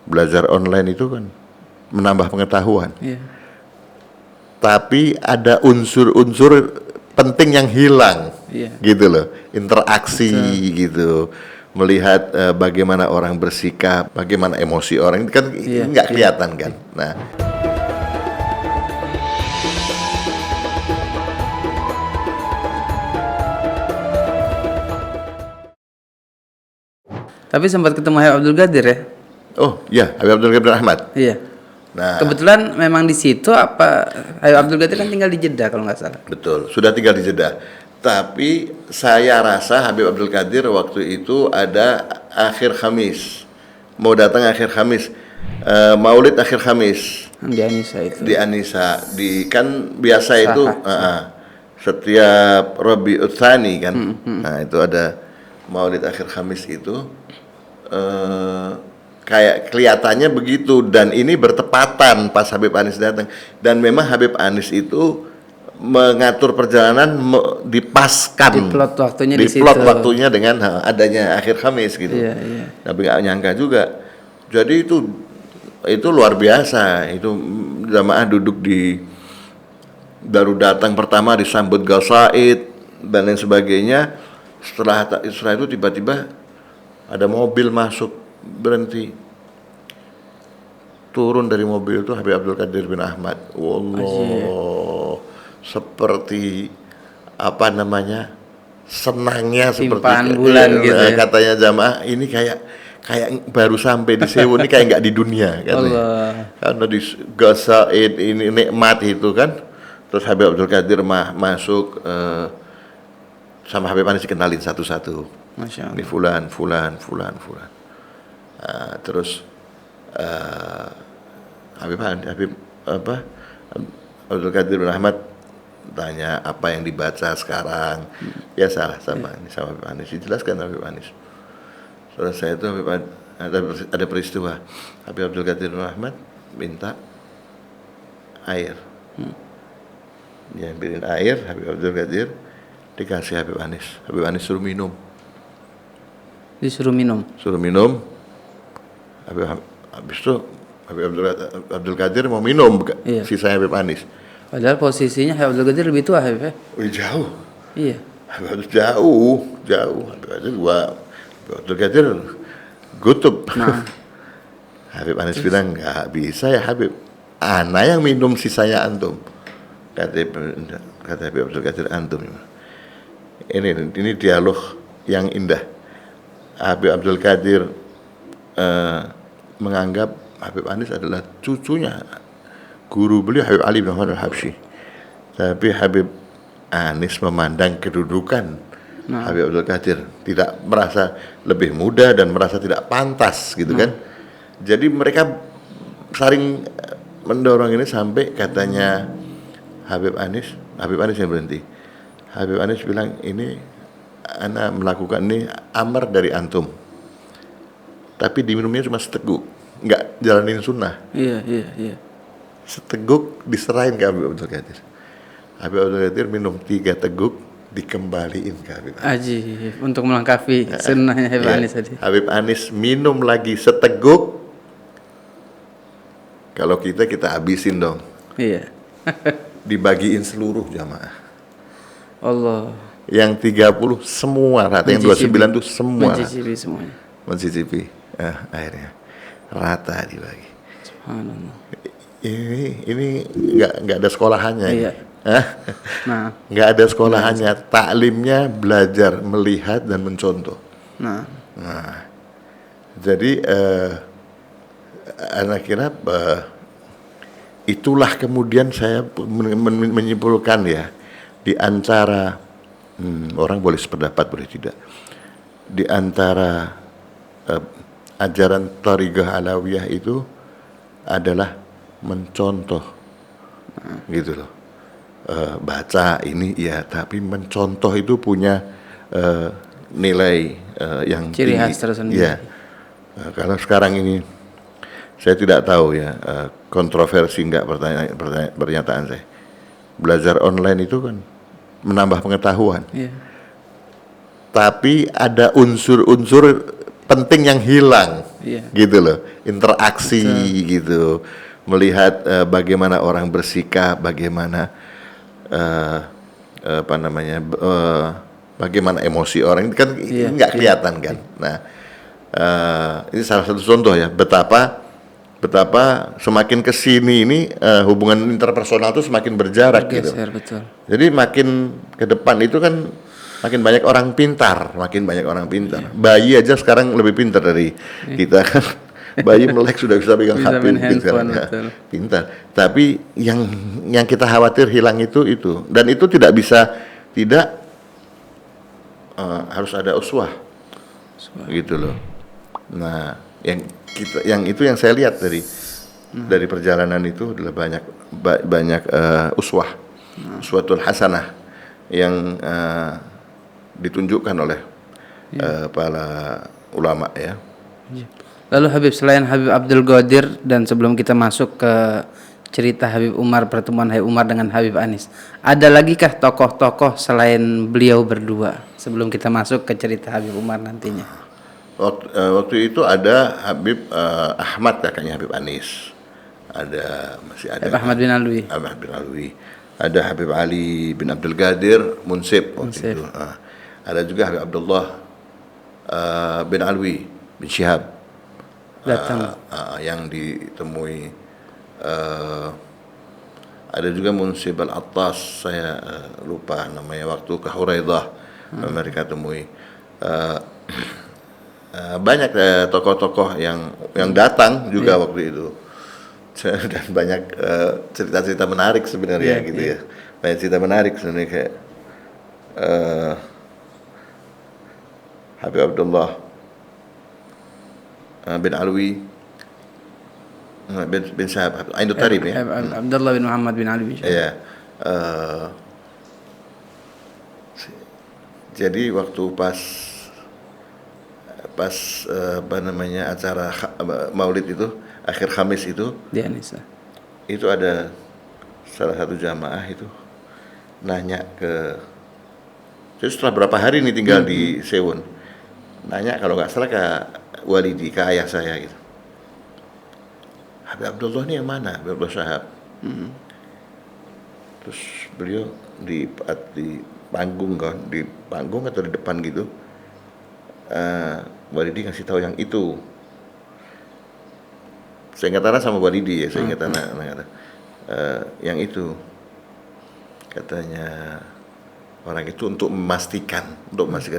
belajar online itu kan menambah pengetahuan. Iya. Tapi ada unsur-unsur penting yang hilang, Iya. gitu loh. Interaksi gitu, melihat bagaimana orang bersikap, bagaimana emosi orang itu kan nggak kelihatan kan. Nah, Tapi sempat ketemu Habib Abdul Qadir ya? oh ya, Habib Abdul Qadir Ahmad. Iya. Nah, Kebetulan memang di situ apa Habib Abdul Qadir kan tinggal di Jeddah kalau nggak salah. betul, sudah tinggal di Jeddah. Tapi saya rasa Habib Abdul Qadir waktu itu ada akhir Khamis, mau datang akhir Khamis, Maulid akhir Khamis Di Anissa itu. di Anissa, di kan biasa itu setiap Rabiul Tsani kan. Nah itu ada Maulid akhir Khamis itu, kayak kelihatannya begitu, dan ini bertepatan pas Habib Anis datang, dan memang Habib Anis itu mengatur perjalanan dipaskan Di plot waktunya di di situ. plot waktunya dengan adanya akhir Khamis gitu. Iya, iya. Tapi nggak nyangka juga. Jadi itu luar biasa. Itu jamaah duduk baru datang pertama disambut gasaid dan lain sebagainya. Setelah itu tiba-tiba ada mobil masuk, berhenti. Turun dari mobil itu Habib Abdul Qadir bin Ahmad. Wallah, seperti apa namanya, senangnya Timpaan seperti bulan gitu ya. Katanya jamaah ini kayak baru sampai di Sewu, ini kayak nggak di dunia katanya. Karena di gasaid ini nikmat itu kan. Terus Habib Abdul Qadir masuk, sama Habib Anis dikenalin satu-satu. Masya Allah. Ini fulan. Terus Habib Abdul Qadir bin Ahmad tanya apa yang dibaca sekarang. Biasalah sama Habib Anis, dijelaskan Habib Anis. Selesai itu ada peristiwa, Habib Abdul Qadir bin Ahmad minta air. Dia ambilin air, Habib Abdul Qadir dikasih Habib Anis. Habib Anis suruh minum. Disuruh minum. Suruh minum. Habis itu Habib Abdul Qadir mau minum sisanya Habib Anis. Padahal posisinya Habib Abdul Qadir lebih tua Habib ya? Wih, jauh. Iya. Habib jauh. Habib Abdul Qadir gutub. Nah. Habib Anis bilang, nggak bisa ya Habib, ana yang minum sisanya antum. Kata Habib Abdul Qadir, antum. Ini dialog yang indah. Habib Abdul Qadir menganggap Habib Anis adalah cucunya guru beliau Habib Ali bin Muhammad al-Habsyi. Tapi Habib Anis memandang kedudukan Habib Abdul Qadir, tidak merasa lebih muda dan merasa tidak pantas gitu kan. Jadi mereka saling mendorong ini sampai katanya Habib Anis yang berhenti. Habib Anis bilang, ini ana melakukan ini amar dari antum, tapi diminumnya cuma seteguk, nggak jalanin sunnah. Iya. Seteguk diserahin ke Habib Abdul Qadir. Habib Abdul Qadir minum 3 teguk, dikembaliin ke Habib Anis. Ajib, untuk melengkapi sunnahnya Habib Anis tadi. Habib Anis minum lagi seteguk. Kalau kita habisin dong. Iya. Dibagiin seluruh jamaah. Allah. Yang 30 semua rata, yang 29 tuh semua mencicipi semuanya. Mencicipi. Akhirnya rata dibagi. Subhanallah. Ini nggak ada sekolahannya. Iya. Nah. Nggak ada sekolahannya. Taklimnya belajar melihat dan mencontoh. Nah. Jadi anak kira itulah kemudian saya menyimpulkan ya, di antara orang boleh sependapat boleh tidak, di antara ajaran Thariqah Alawiyah itu adalah mencontoh, gitu loh. Baca ini ya, tapi mencontoh itu punya nilai yang ciri tinggi. khas tersendiri. Ya. Kalau sekarang ini saya tidak tahu ya, kontroversi enggak pernyataan saya. Belajar online itu kan menambah pengetahuan. Iya. Tapi ada unsur-unsur penting yang hilang. Iya. gitu loh, interaksi gitu, melihat bagaimana orang bersikap, bagaimana apa namanya, bagaimana emosi orang kan Iya, nggak kelihatan kan. Nah, ini salah satu contoh ya betapa semakin kesini ini hubungan interpersonal tuh semakin berjarak gitu. Bergeser, betul. Jadi makin ke depan itu kan makin banyak orang pintar, makin banyak orang pintar. Bayi aja sekarang lebih pintar dari kita kan. Bayi melek sudah bisa pegang Bisa HP main mungkin sekarang, handphone, ya. betul. Pintar. Tapi yang kita khawatir hilang itu dan itu tidak bisa tidak harus ada uswah gitu loh. Nah, yang itu yang saya lihat dari perjalanan itu adalah banyak uswah, uswatul hasanah yang ditunjukkan oleh para ulama ya. Lalu Habib, selain Habib Abdul Qadir dan sebelum kita masuk ke cerita Habib Umar, pertemuan Habib Umar dengan Habib Anis, ada lagi kah tokoh-tokoh selain beliau berdua sebelum kita masuk ke cerita Habib Umar nantinya? Waktu itu ada Habib Ahmad, kakaknya Habib Anis. Masih ada Habib Ahmad bin Alwi. Ahmad bin Alwi. Ada Habib Ali bin Abdul Qadir Munsib waktu itu. Ada juga Habib Abdullah bin Alwi bin Syihab Datang. yang ditemui. Ada juga Munsib Al-Attas, saya lupa namanya, waktu ke Huraidah mereka temui. Banyak tokoh-tokoh yang datang juga waktu itu. Dan banyak cerita-cerita menarik sebenarnya gitu ya. Banyak cerita menarik sebenarnya kayak Habib Abdullah bin Alwi bin Syahab Ainul Tarib ya. Abdullah bin Muhammad bin Alwi. Iya. Jadi waktu pas apa namanya acara Maulid itu akhir Khamis itu Di Anissa. itu ada salah satu jamaah itu nanya jadi setelah berapa hari nih tinggal di Sewon, nanya kalau nggak salah ke Walidi, ke ayah saya gitu, Habib Abdullah ini yang mana? Habib Abdullah Syahab. Terus beliau di panggung kan, di panggung atau di depan gitu, Walidi ngasih tahu yang itu. Saya ingat sama Walidi ya, saya ingat yang itu katanya orang itu untuk memastikan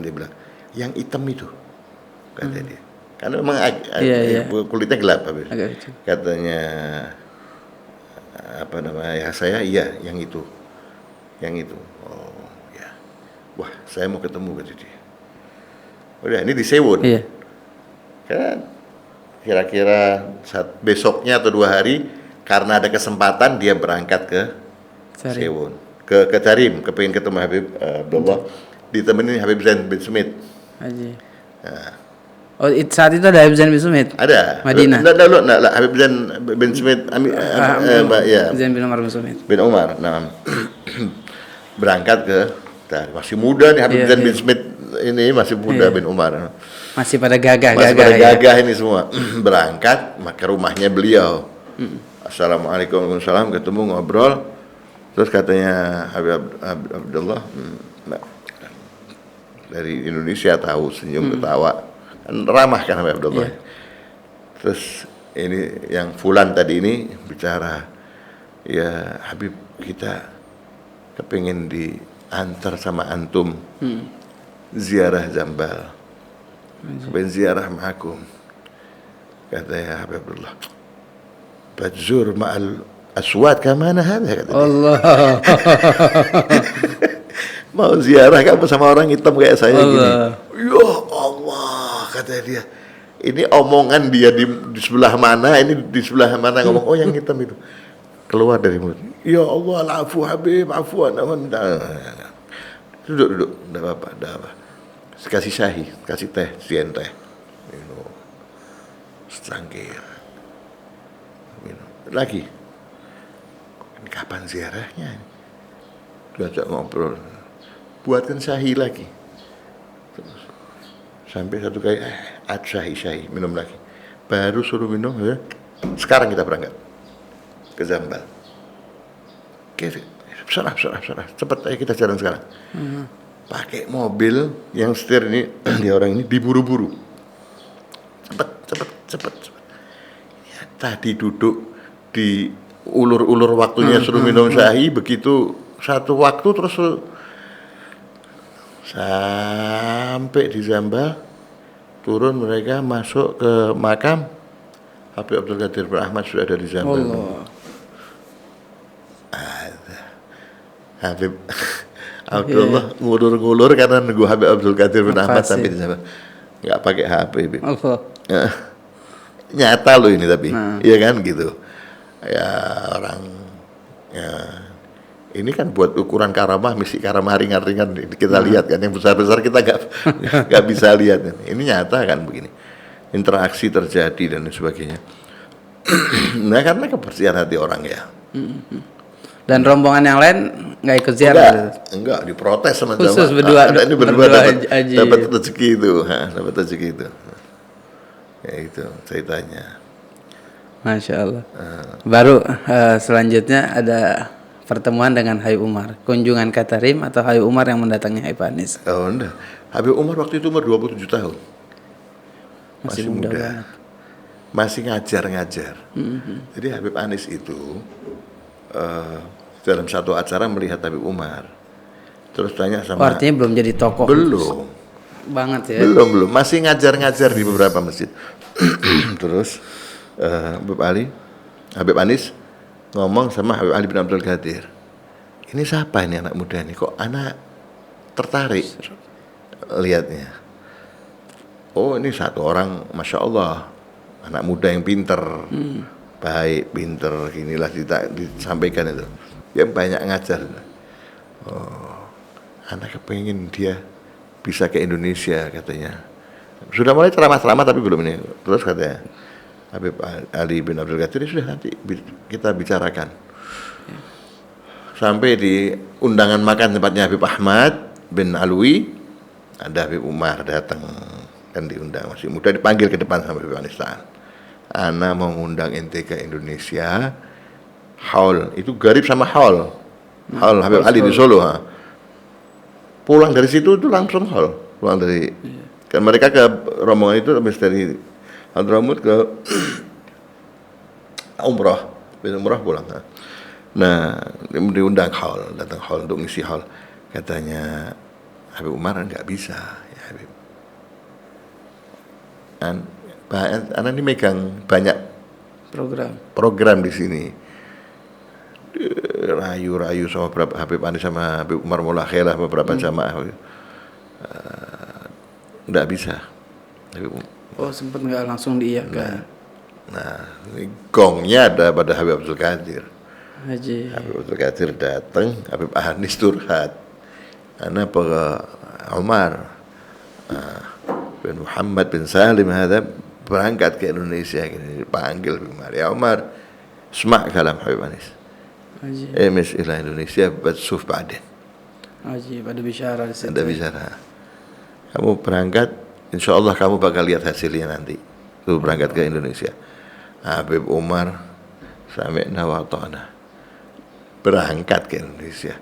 dia bilang yang hitam itu kata dia, karena memang kulitnya gelap habis. Katanya apa namanya ya, saya iya yang itu. Oh ya, wah saya mau ketemu kata dia. Udah ini di Sewon. Iya. Kan kira-kira besoknya atau 2 hari karena ada kesempatan dia berangkat ke Sewon, ke Tarim, pengen ketemu Habib Abdullah, ditemenin Habib Zain bin Sumit. Nah. Oh, saat itu ada Habib Zain bin Sumit? Ada. Madinah? Enggak, Habib Zain bin Sumit, ya. Zain bin Umar bin Sumit. Bin Umar, nah. Berangkat ke Tarim. Masih muda nih Habib Zain bin Sumit ini, masih muda bin Umar. Masih pada gagah ini semua. Berangkat ke rumahnya beliau. Assalamualaikum warahmatullahi wabarakatuh, ketemu ngobrol. Terus katanya Habib Abdullah dari Indonesia, tahu senyum ketawa kan ramah kan Habib Abdullah. Terus ini yang Fulan tadi ini bicara, ya Habib kita kepingin diantar sama antum ziarah Jambal, kepingin ziarah ma'akum. Katanya Habib Abdullah, bajur ma'al aswad kamana hadha, kata Allah. Mau ziarah kamu sama orang hitam kayak saya gini. Ya Allah, kata dia. Ini omongan dia di sebelah mana, ini di sebelah mana ngomong, oh yang hitam itu. Keluar dari mulut. Ya Allah, afu Habib, afuan. Duduk, enggak apa-apa. Kasih syahi, kasih teh, sian teh. Minum. Secangkir. Minum. Lagi. Ini kapan ziarahnya? Diajak ngobrol. Buatkan syahi lagi. Terus sampai satu kali syahi minum lagi. baru suruh minum ya. Sekarang kita berangkat ke Zambal. Oke, serah, cepat ayo kita jalan sekarang. Pakai mobil yang setir ini dia orang ini diburu-buru. Cepet. Ya, tadi duduk di ulur-ulur waktunya suruh minum syahi, begitu satu waktu terus sampai di Zambal, turun mereka masuk ke makam Habib Abdul Qadir bin Ahmad sudah ada di Zambal. Habib Abdullah ngulur-ngulur karena nunggu Habib Abdul Qadir bin Ahmad sampai di Zambal. Nggak pakai HP. Nyata loh ini tapi, iya kan gitu. Ya orang, ya ini kan buat ukuran karamah, misi karamah ringan-ringan kita lihat kan, yang besar-besar kita nggak bisa lihat kan. Ini nyata kan begini, interaksi terjadi dan sebagainya. Nah karena kebersihan hati orang ya. Dan rombongan yang lain nggak ikut ziarah? Enggak, diprotes sama khusus jamaah. Berdua ini dapat rezeki itu, dapat rezeki itu. Ya itu ceritanya. Masya Allah. Baru selanjutnya ada pertemuan dengan Habib Umar. Kunjungan Katarim atau Habib Umar yang mendatangi Habib Anis? Oh enggak. Habib Umar waktu itu umur 27 tahun. Masih muda. Banget. Masih ngajar. Jadi Habib Anis itu dalam satu acara melihat Habib Umar. Terus tanya sama... artinya belum jadi tokoh? Belum. Banget ya? Belum. Masih ngajar-ngajar di beberapa masjid. Terus Habib Anis ngomong sama Habib Ali bin Abdul Qadir, ini siapa ini anak muda ini, kok anak tertarik lihatnya. Oh ini satu orang, Masya Allah, anak muda yang pinter, baik, pinter, inilah disampaikan itu. Dia banyak ngajar. Oh, anak kepengen dia bisa ke Indonesia katanya. Sudah mulai ceramah-ceramah tapi belum ini. Terus katanya Habib Ali bin Abdul Qadir, sudah nanti kita bicarakan. Sampai di undangan makan tempatnya Habib Ahmad bin Alwi, ada Habib Umar datang kan, diundang, masih muda, dipanggil ke depan sama Habib Anis. Ana mau ngundang ente ke Indonesia, haul itu garib sama haul Habib Ali di Solo. Pulang dari situ itu langsung haul, pulang dari kan mereka ke rombongan itu habis dari Hadramut ke umrah pulang. Nah, diundang haul, datang haul untuk ngisi haul. Katanya Habib Umar nggak bisa, ya Habib. Anak ini megang banyak program di sini. Rayu sama beberapa Habib Anis sama Habib Umar Mulakhelah beberapa jamaah. Nggak bisa. Oh sempat nggak langsung diiyakan. Nah, ini gongnya ada pada Habib Abdul Qadir. Haji. Habib Abdul Qadir datang, Habib Anis turhat. Ana Umar bin Muhammad bin Salim hada berangkat ke Indonesia, gini dipanggil Umar. Ya Umar, semak kalam Habib Anis. Emis ila Indonesia batsuf ba'din. Haji, ada bisyara di situ. Ada bicara. Kamu berangkat, insya Allah kamu bakal lihat hasilnya nanti. Tuh berangkat ke Indonesia. Habib Umar sami'na wa ata'na, berangkat ke Indonesia.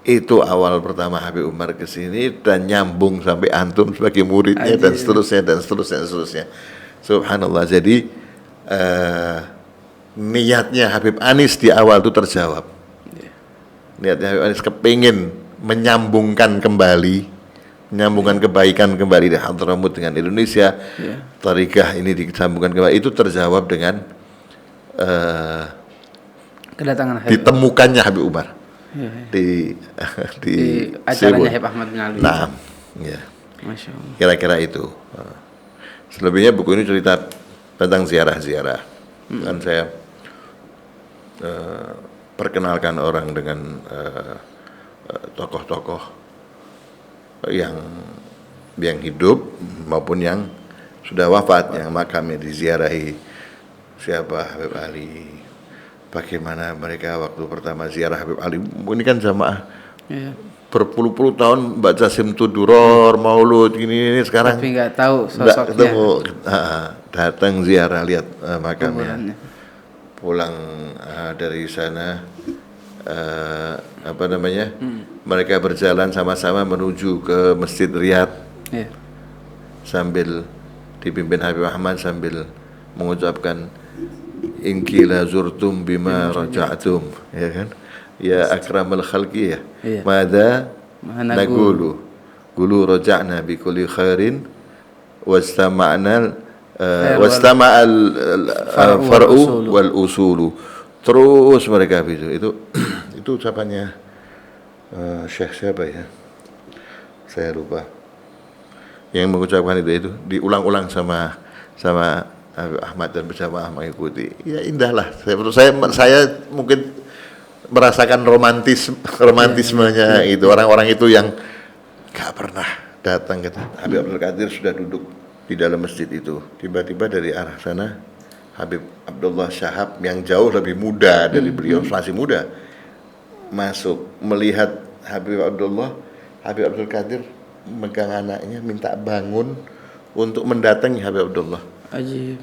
Itu awal pertama Habib Umar ke sini dan nyambung sampai antum sebagai muridnya dan seterusnya. Subhanallah. Jadi niatnya Habib Anis di awal itu terjawab. Niatnya Habib Anis kepingin menyambungkan kebaikan kembali di Hadramut dengan Indonesia. Tarikah ini disambungkan kembali, itu terjawab dengan kedatangan Habib, ditemukannya Habib Umar di acaranya Habib Ahmad bin Ali. Nah, ya. Masya Allah. Kira-kira itu. Selebihnya buku ini cerita tentang ziarah-ziarah. Dan saya perkenalkan orang dengan tokoh-tokoh yang hidup maupun yang sudah wafat, yang makamnya diziarahi. Siapa Habib Ali, bagaimana mereka waktu pertama ziarah Habib Ali. Ini kan jamaah berpuluh-puluh tahun baca Simtuduror, Maulud ini sekarang Tapi nggak tahu nggak sosoknya. ketemu. Datang ziarah lihat makamnya. Kuburannya. Pulang dari sana apa namanya? Mereka berjalan sama-sama menuju ke Masjid Riyadh Iya. sambil dipimpin Habib Ahmad sambil mengucapkan inkila zurtum bima raja'tum, ya kan? Ya akramal khalqi ya. Iya. Mada Mana naqulu? Qulu raja'na bi kulli khairin wastama'na wastama'al far'u wal usulu. Terus mereka itu ucapannya Syekh siapa ya? Saya lupa. Yang mengucapkan itu diulang-ulang sama Habib Ahmad dan berjamaah mengikuti. Ya indahlah. Saya mungkin merasakan romantismenya itu orang-orang itu yang gak pernah datang ke Habib Abdul Qadir sudah duduk di dalam masjid itu. Tiba-tiba dari arah sana Habib Abdullah Syahab yang jauh lebih muda dari beliau, masih muda, masuk melihat Habib Abdul Qadir megang anaknya minta bangun untuk mendatangi Habib Abdullah. Ajib.